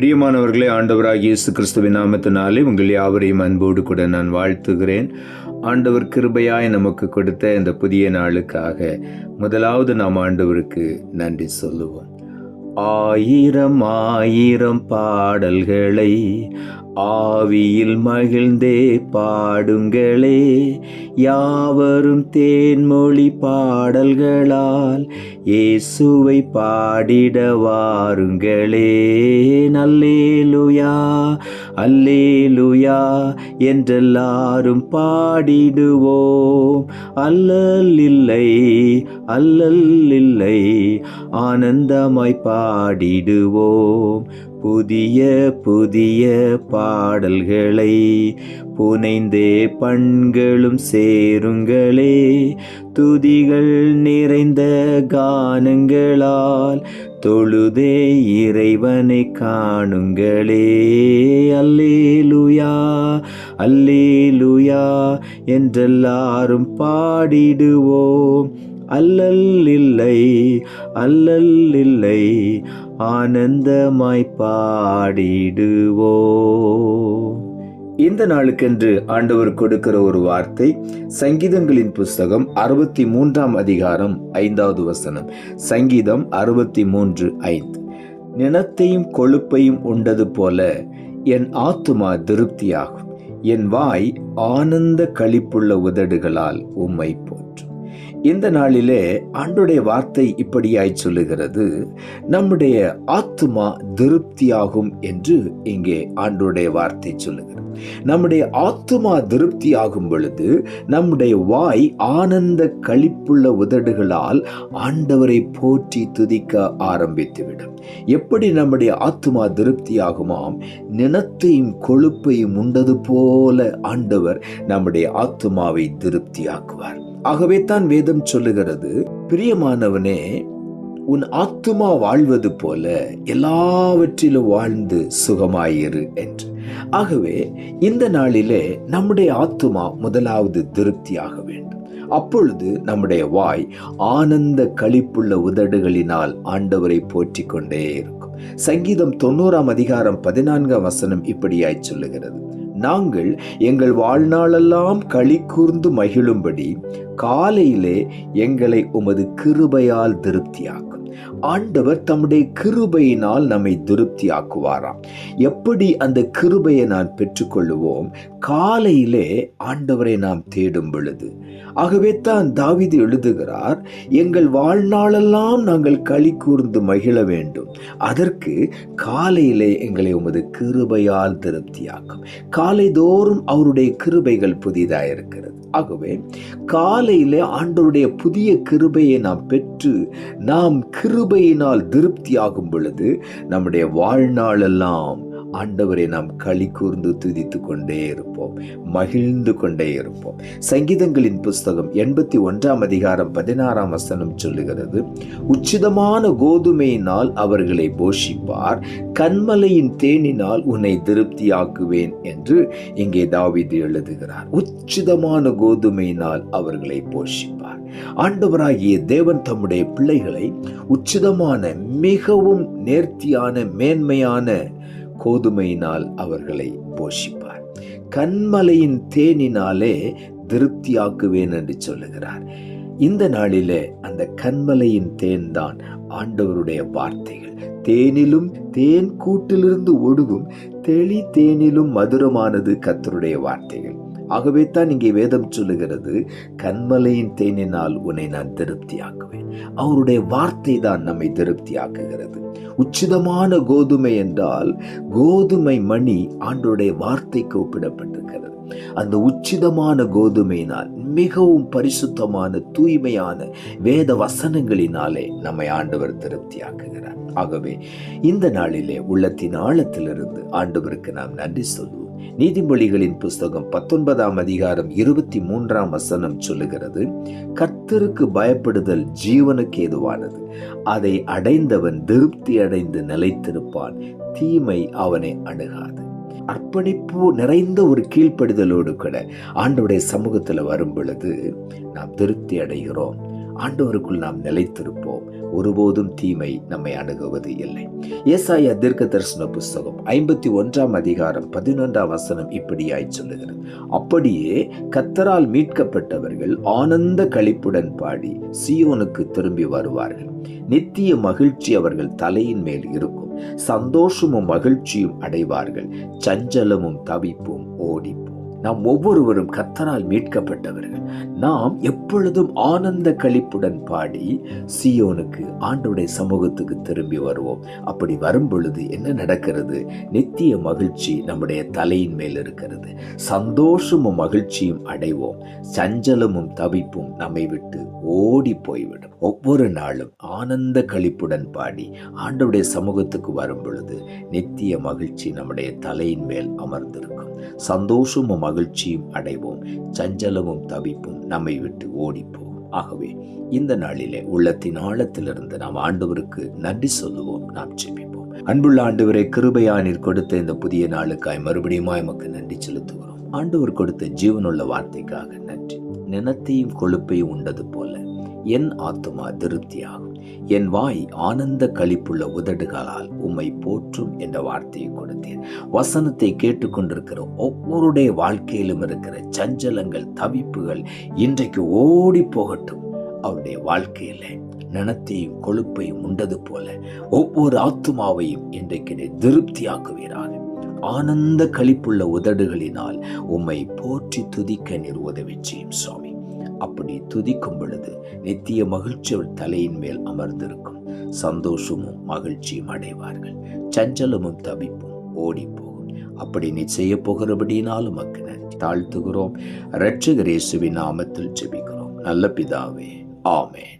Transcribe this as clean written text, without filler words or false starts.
பிரியமானவர்களே, ஆண்டவராகிய இயேசு கிறிஸ்துவின் நாமத்தினாலே உங்கள் யாவரையும் அன்போடு கூட நான் வாழ்த்துகிறேன். ஆண்டவர் கிருபையாய் நமக்கு கொடுத்த இந்த புதிய நாளுக்காக முதலாவது நாம் ஆண்டவருக்கு நன்றி சொல்லுவோம். ஆயிரம் ஆயிரம் பாடல்களை ஆவியில் மகிழ்ந்தே பாடுங்களே, யாவரும் தேன்மொழி பாடல்களால் இயேசுவை பாடிட வாருங்களே. அல்லேலூயா அல்லேலூயா என்றெல்லாரும் பாடிடுவோம். அல்லல் இல்லை அல்லல் இல்லை, ஆனந்தமாய் பாடிடுவோம். புதிய புதிய பாடல்களை புனைந்தே பண்களும் சேருங்களே, துதிகள் நிறைந்த கானங்களால் தொழுதே இறைவனை காணுங்களே. அல்லேலூயா அல்லேலூயா என்றெல்லாரும் பாடிடுவோம். அல்லல் இல்லை அல்லல் இல்லை, ஆனந்தமாய் பாடிடுவோம். இந்த நாளுக்கென்று ஆண்டவர் கொடுக்கிற ஒரு வார்த்தை சங்கீதங்களின் புஸ்தகம் 63 அதிகாரம் 5வது வசனம். சங்கீதம் 63:5. நிலத்தையும் கொழுப்பையும் உண்டது போல என் ஆத்துமா திருப்தியாகும், என் வாய் ஆனந்த களிப்புள்ள உதடுகளால் உம்மை போற்றும். இந்த நாளிலே ஆண்டவருடைய வார்த்தை இப்படியாய் சொல்லுகிறது, நம்முடைய ஆத்துமா திருப்தியாகும் என்று இங்கே ஆண்டவருடைய வார்த்தை சொல்லுகிறது. நம்முடைய ஆத்துமா திருப்தியாகும் பொழுது நம்முடைய வாய் ஆனந்த களிப்புள்ள உதடுகளால் ஆண்டவரை போற்றி துதிக்க ஆரம்பித்துவிடும். எப்படி நம்முடைய ஆத்துமா திருப்தியாகுமாம்? நிலத்தையும் கொழுப்பையும் உண்டது போல ஆண்டவர் நம்முடைய ஆத்துமாவை திருப்தியாக்குவார். ஆகவே தான் வேதம் சொல்லுகிறது, பிரியமானவனே, உன் ஆத்துமா வாழ்வது போல எல்லாவற்றிலும் வாழ்ந்து சுகமாயிரு என்று. ஆகவே இந்த நாளிலே நம்முடைய ஆத்துமா முதலாவது திருப்தியாக வேண்டும். அப்பொழுது நம்முடைய வாய் ஆனந்த களிப்புள்ள உதடுகளினால் ஆண்டவரை போற்றிக் கொண்டே இருக்கும். சங்கீதம் 90 அதிகாரம் 14 வசனம் இப்படியாய் சொல்லுகிறது, நாங்கள் எங்கள் வாழ்நாளெல்லாம் களி கூர்ந்து மகிழும்படி காலையிலே எங்களை உமது கிருபையால் திருப்தியாக்கும். ஆண்டவர் தம்முடைய கிருபையினால் நம்மை திருப்தியாக்குவாராம். எப்படி அந்த கிருபையை நான் பெற்றுக்கொள்ளுவோம்? காலையிலே ஆண்டவரை நாம் தேடும் பொழுது. ஆகவே தான் தாவீது எழுதுகிறார், எங்கள் வாழ்நாளெல்லாம் நாங்கள் களி கூர்ந்து மகிழ வேண்டும், அதற்கு காலையிலே எங்களை உமது கிருபையால் திருப்தியாக்கும். காலைதோறும் அவருடைய கிருபைகள் புதிதாயிருக்கிறது. ஆகவே காலையிலே ஆண்டவருடைய புதிய கிருபையை நாம் பெற்று நாம் கிருபையினால் திருப்தியாகும் பொழுது நம்முடைய வாழ்நாளெல்லாம் ஆண்டவரை நாம் களி கூர்ந்து துதித்து கொண்டே இருப்போம், மகிழ்ந்து கொண்டே இருப்போம். சங்கீதங்களின் புஸ்தகம் 81 அதிகாரம் 16 வசனம் சொல்லுகிறது, உச்சிதமான கோதுமையினால் அவர்களை போஷிப்பார், கன்மலையின் தேனினால் உன்னை திருப்தியாக்குவேன் என்று இங்கே தாவீது எழுதுகிறார். உச்சிதமான கோதுமையினால் அவர்களை போஷிப்பார். ஆண்டவராகிய தேவன் தம்முடைய பிள்ளைகளை உச்சிதமான மிகவும் நேர்த்தியான மேன்மையான கோதுமையினால் அவர்களை போஷிப்பார், கன்மலையின் தேனினாலே திருப்தியாக்குவேன் என்று சொல்லுகிறார். இந்த நாளிலே அந்த கன்மலையின் தேன் தான் ஆண்டவருடைய வார்த்தைகள். தேனிலும் தேன் கூட்டிலிருந்து ஒடுகும் தெளி தேனிலும் மதுரமானது கர்த்தருடைய வார்த்தைகள். ஆகவே தான் இங்கே வேதம் சொல்லுகிறது, கன்மலையின் தேனினால் உன்னை நான் திருப்தியாக்குவேன். அவருடைய வார்த்தை தான் நம்மை திருப்தியாக்குகிறது. உச்சிதமான கோதுமை என்றால் கோதுமை மணி ஆண்டவருடைய வார்த்தைக்கு ஒப்பிடப்பட்டிருக்கிறது. அந்த உச்சிதமான கோதுமையினால் மிகவும் பரிசுத்தமான தூய்மையான வேத வசனங்களினாலே நம்மை ஆண்டவர் திருப்தியாக்குகிறார். ஆகவே இந்த நாளிலே உள்ளத்தின் ஆழத்திலிருந்து ஆண்டவருக்கு நாம் நன்றி சொல்வோம். நீதிமொழிகளின் புஸ்தகம் 19 அதிகாரம் 23 வசனம் சொல்லுகிறது, கர்த்தருக்கு பயப்படுதல் ஜீவனுக்கு ஏதுவானது, அதை அடைந்தவன் திருப்தி அடைந்து நிலைத்திருப்பான், தீமை அவனை அணுகாது. அர்ப்பணிப்பு நிறைந்த ஒரு கீழ்ப்படிதலோடு கூட ஆண்டவருடைய சமூகத்தில் வரும் பொழுது நாம் திருப்தி அடைகிறோம். ஆண்டவருக்குள் நாம் நிலைத்திருப்போம். ஒருபோதும் தீமை நம்மை அணுகுவது இல்லை. ஏசாயா தீர்க்கதரிசன புஸ்தகம் 51 அதிகாரம் 11 இப்படியாய் சொல்லுகிறது, அப்படியே கர்த்தரால் மீட்கப்பட்டவர்கள் ஆனந்த களிப்புடன் பாடி சீயோனுக்கு திரும்பி வருவார்கள். நித்திய மகிழ்ச்சி அவர்கள் தலையின் மேல் இருக்கும். சந்தோஷமும் மகிழ்ச்சியும் அடைவார்கள். சஞ்சலமும் தவிப்பும் ஓடிப்போம். நாம் ஒவ்வொருவரும் கர்த்தரால் மீட்கப்பட்டவர்கள். நாம் எப்பொழுதும் ஆனந்த களிப்புடன் பாடி சீயோனுக்கு, ஆண்டவருடைய சமூகத்துக்கு திரும்பி வருவோம். அப்படி வரும் பொழுது என்ன நடக்கிறது? நித்திய மகிழ்ச்சி நம்முடைய தலையின் மேல் இருக்கிறது. சந்தோஷமும் மகிழ்ச்சியும் அடைவோம். சஞ்சலமும் தவிப்பும் நம்மை விட்டு ஓடி போய்விடும். ஒவ்வொரு நாளும் ஆனந்த களிப்புடன் பாடி ஆண்டவருடைய சமூகத்துக்கு வரும் பொழுது நித்திய மகிழ்ச்சி நம்முடைய தலையின் மேல் அமர்ந்திருக்கும். சந்தோஷமும் மகிழ்ச்சியும் அடைவோம். சஞ்சலமும் தவிப்பும் நம்மை விட்டு ஓடிப்போம். ஆகவே இந்த நாளிலே உள்ளத்தின் ஆழத்திலிருந்து நாம் ஆண்டவருக்கு நன்றி சொல்லுவோம். நாம் ஜெபிப்போம். அன்புள்ள ஆண்டவரே, கிருபையானீர் கொடுத்த இந்த புதிய நாளுக்காய் மறுபடியும் எமக்கு நன்றி செலுத்துகிறோம். ஆண்டவர் கொடுத்த ஜீவனுள்ள வார்த்தைக்காக நன்றி. நினத்தையும் கொழுப்பையும் உண்டது போல என் ஆத்துமா திருப்தியாகும். என் வாய் ஆனந்த களிப்புள்ள உதடுகளால் உம்மை போற்றும் என்ற வார்த்தையை கொடுத்தேன். வசனத்தை கேட்டுக்கொண்டிருக்கிற ஒவ்வொருடைய வாழ்க்கையிலும் இருக்கிற சஞ்சலங்கள், தவிப்புகள் இன்றைக்கு ஓடி போகட்டும். அவருடைய வாழ்க்கையில நினத்தையும் கொழுப்பையும் உண்டது போல ஒவ்வொரு ஆத்துமாவையும் இன்றைக்கு திருப்தியாக்குவீராக. ஆனந்த களிப்புள்ள உதடுகளினால் உம்மை போற்றி துதிக்க நீர் உதவி செய்யும் சுவாமி. அப்படி துதிக்கும் பொழுது நித்திய மகிழ்ச்சி அவள் தலையின் மேல் அமர்ந்திருக்கும். சந்தோஷமும் மகிழ்ச்சியும் அடைவார்கள். சஞ்சலமும் தவிப்பும் ஓடி போகும். அப்படி நீ செய்ய போகிறபடினாலும் உமக்கு நன்றி தாழ்த்துகிறோம். இரட்சகர் இயேசுவின் நாமத்தில் ஜெபிக்கிறோம் நல்ல பிதாவே, ஆமென்.